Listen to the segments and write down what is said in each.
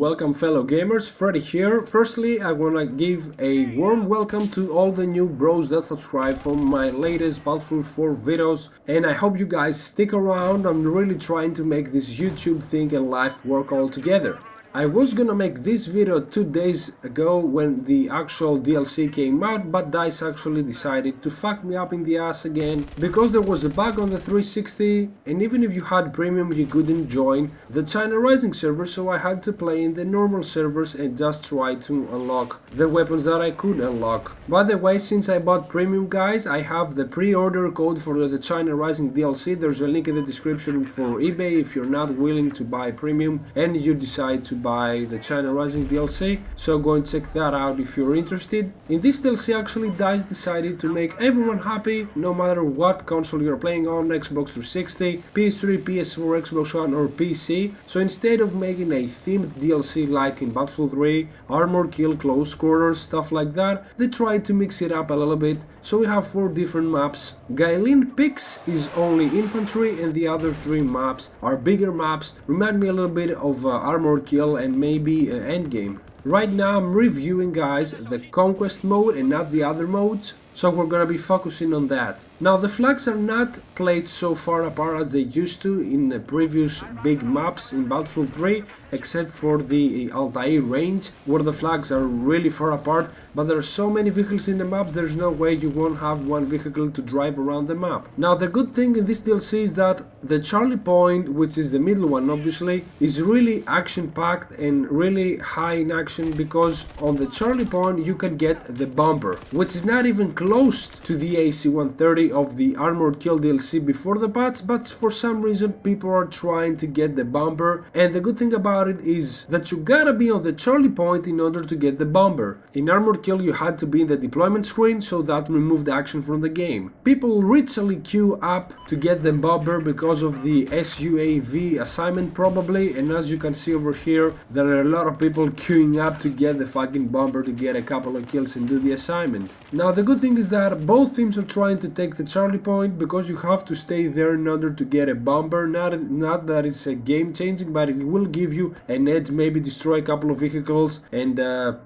Welcome fellow gamers, Freddy here. Firstly, I wanna give a warm welcome to all the new bros that subscribe for my latest Battlefield 4 videos, and I hope you guys stick around. I'm really trying to make this YouTube thing and life work all together. I was gonna make this video 2 days ago when the actual DLC came out, but DICE actually decided to fuck me up in the ass again because there was a bug on the 360, and even if you had premium you couldn't join the China Rising server, so I had to play in the normal servers and just try to unlock the weapons that I could unlock. By the way, since I bought premium, guys, I have the pre-order code for the China Rising DLC. There's a link in the description for eBay if you're not willing to buy premium and you decide to buy the China Rising DLC, so go and check that out if you're interested. In this DLC actually DICE decided to make everyone happy no matter what console you're playing on, Xbox 360, PS3, PS4, Xbox One or PC. So instead of making a themed DLC like in Battlefield 3, Armor Kill, Close Quarters, stuff like that, they tried to mix it up a little bit. So we have 4 different maps. Guilin Peaks is only infantry and the other 3 maps are bigger maps, remind me a little bit of Armor Kill and maybe Endgame. Right now I'm reviewing, guys, the Conquest mode and not the other modes, so we're gonna be focusing on that. Now the flags are not placed so far apart as they used to in the previous big maps in Battlefield 3, except for the Altai range where the flags are really far apart, but there are so many vehicles in the maps there's no way you won't have one vehicle to drive around the map. Now the good thing in this DLC is that the Charlie Point, which is the middle one obviously, is really action packed and really high in action, because on the Charlie Point you can get the bomber, which is not even close to the AC-130 of the Armored Kill DLC before the patch, but for some reason people are trying to get the bomber, and the good thing about it is that you gotta be on the Charlie Point in order to get the bomber. In Armored Kill you had to be in the deployment screen, so that removed the action from the game. People richly queue up to get the bomber because of the SUAV assignment probably, and as you can see over here there are a lot of people queuing up to get the fucking bomber to get a couple of kills and do the assignment. Now the good thing is that both teams are trying to take the Charlie Point because you have to stay there in order to get a bomber. Not that it's a game changing, but it will give you an edge, maybe destroy a couple of vehicles and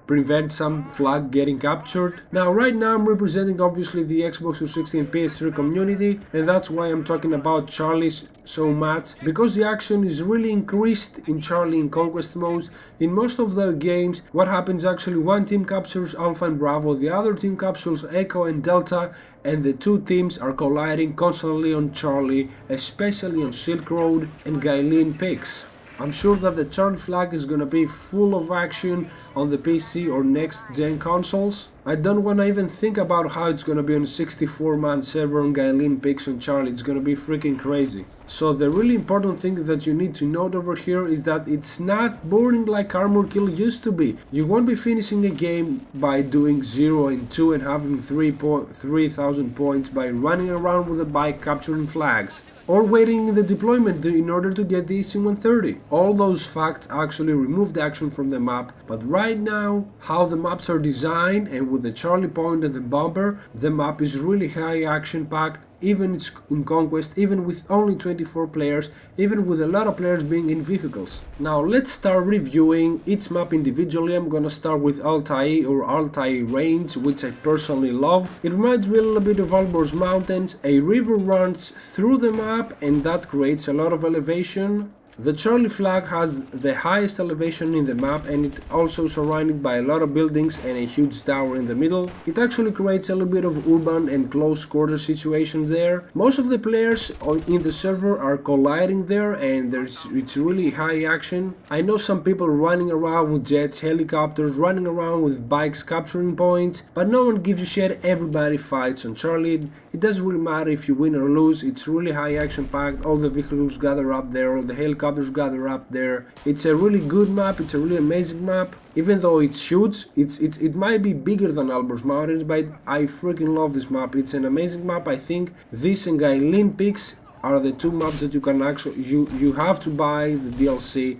prevent some flag getting captured. Now right now I'm representing obviously the Xbox 360 and PS3 community, and that's why I'm talking about Charlie's so much, because the action is really increased in Charlie and Conquest modes. In most of the games what happens actually, one team captures Alpha and Bravo, the other team captures Echo and Delta, and the 2 teams are colliding constantly on Charlie, especially on Silk Road and Guilin Peaks. I'm sure that the Charlie flag is gonna be full of action on the PC or next gen consoles. I don't wanna even think about how it's gonna be on a 64-man server on Guilin Peaks on Charlie. It's gonna be freaking crazy. So the really important thing that you need to note over here is that it's not boring like Armor Kill used to be. You won't be finishing a game by doing 0 and 2 and having 3,000 points by running around with a bike capturing flags, or waiting in the deployment in order to get the AC-130. All those facts actually remove the action from the map, but right now, how the maps are designed and with the Charlie Point and the bomber, the map is really high action packed, even in Conquest, even with only 24 players, even with a lot of players being in vehicles. Now let's start reviewing each map individually. I'm gonna start with Altai or Altai range, which I personally love. It reminds me a little bit of Alborz Mountains. A river runs through the map and that creates a lot of elevation. The Charlie flag has the highest elevation in the map, and it also surrounded by a lot of buildings and a huge tower in the middle. It actually creates a little bit of urban and close quarter situations there. Most of the players in the server are colliding there, and it's really high action. I know some people running around with jets, helicopters, running around with bikes capturing points, but no one gives a shit. Everybody fights on Charlie. It doesn't really matter if you win or lose. It's really high action packed. All the vehicles gather up there, all the helicopters gather up there. It's a really good map, it's a really amazing map. Even though it's huge, it might be bigger than Alborz Mountains, but I freaking love this map. It's an amazing map. I think this and Guilin Peaks are the two maps that you can actually you have to buy the DLC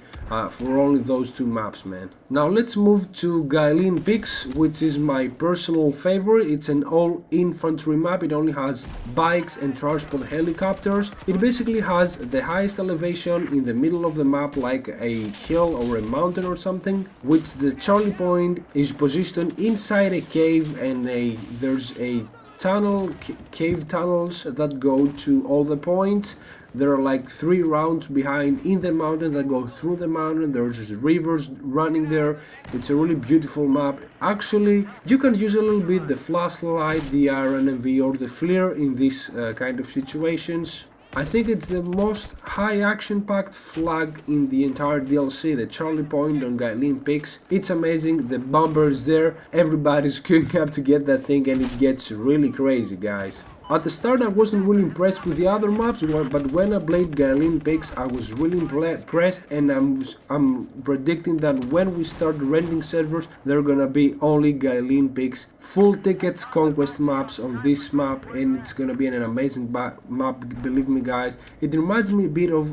for only those two maps, man. Now let's move to Guilin Peaks, which is my personal favorite. It's an all infantry map. It only has bikes and transport helicopters. It basically has the highest elevation in the middle of the map, like a hill or a mountain or something, which the Charlie Point is positioned inside a cave, and there's a cave tunnels that go to all the points. There are like 3 rounds behind in the mountain that go through the mountain. There's rivers running there. It's a really beautiful map. Actually, you can use a little bit the flashlight, the RNMV or the flare in these kind of situations. I think it's the most high action packed flag in the entire DLC, the Charlie Point on Guilin Peaks. It's amazing, the bomber is there, everybody's queuing up to get that thing, and it gets really crazy, guys. At the start I wasn't really impressed with the other maps, but when I played Guilin Peaks I was really impressed, and I'm predicting that when we start renting servers there are gonna be only Guilin Peaks full tickets Conquest maps on this map, and it's gonna be an amazing map, believe me guys. It reminds me a bit of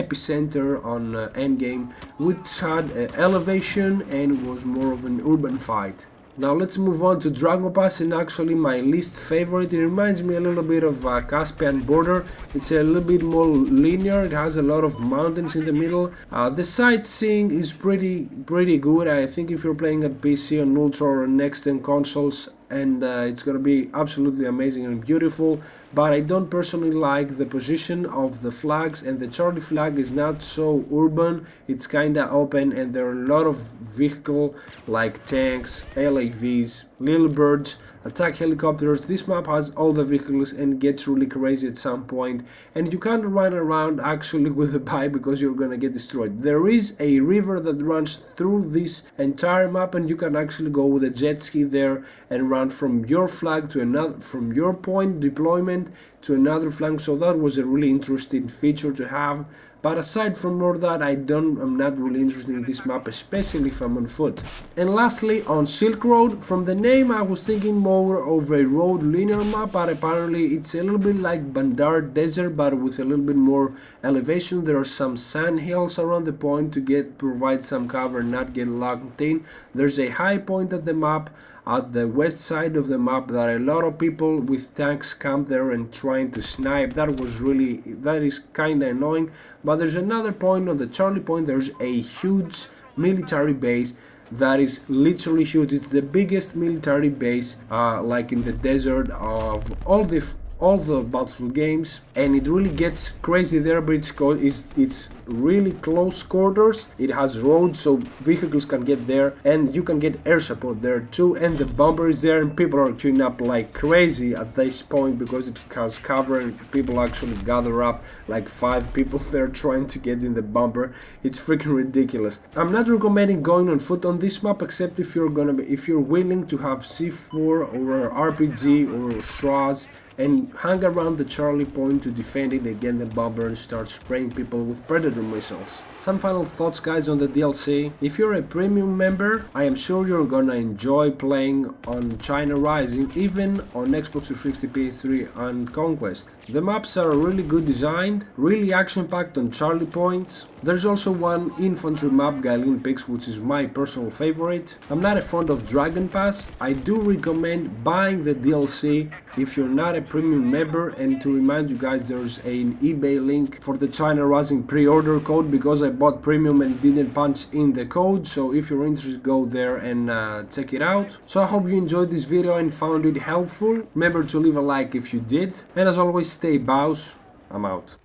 Epicenter on Endgame, which had elevation and was more of an urban fight. Now let's move on to Dragon Pass, and actually my least favorite. It reminds me a little bit of Caspian Border. It's a little bit more linear. It has a lot of mountains in the middle. The sightseeing is pretty good. I think if you're playing at PC on Ultra or next-gen consoles, and it's gonna be absolutely amazing and beautiful, but I don't personally like the position of the flags, and the Charlie flag is not so urban. It's kinda open, and there are a lot of vehicles like tanks, LAVs, little birds, attack helicopters. This map has all the vehicles and gets really crazy at some point, and you can't run around actually with a bike because you're gonna get destroyed. There is a river that runs through this entire map, and you can actually go with a jet ski there and run from your flag to another, from your point deployment to another flank. So that was a really interesting feature to have. But aside from all that, I'm not really interested in this map, especially if I'm on foot. And lastly, on Silk Road, from the name I was thinking more of a road linear map, but apparently it's a little bit like Bandar Desert, but with a little bit more elevation. There are some sand hills around the point to provide some cover and not get locked in. There's a high point at the map, at the west side of the map, that a lot of people with tanks camp there and trying to snipe. That is kinda annoying. But there's another point on the Charlie Point. There's a huge military base that is literally huge. It's the biggest military base like in the desert of all the Battlefield games, and it really gets crazy there, but it's really close quarters. It has roads so vehicles can get there, and you can get air support there too, and the bomber is there, and people are queuing up like crazy at this point because it has cover, and people actually gather up like 5 people there trying to get in the bomber. It's freaking ridiculous. I'm not recommending going on foot on this map, except if you're willing to have C4 or RPG or straws and hang around the Charlie Point to defend it against the bomber and start spraying people with Predator missiles. Some final thoughts, guys, on the DLC. If you're a premium member, I am sure you're gonna enjoy playing on China Rising, even on Xbox 360, PS3 and Conquest. The maps are really good designed, really action-packed on Charlie Points. There's also one infantry map, Guilin Peaks, which is my personal favorite. I'm not a fan of Dragon Pass. I do recommend buying the DLC if you're not a premium member, and to remind you guys, there's an eBay link for the China Rising pre-order code because I bought premium and didn't punch in the code. So if you're interested, go there and check it out. So I hope you enjoyed this video and found it helpful. Remember to leave a like if you did, and as always, stay bows. I'm out.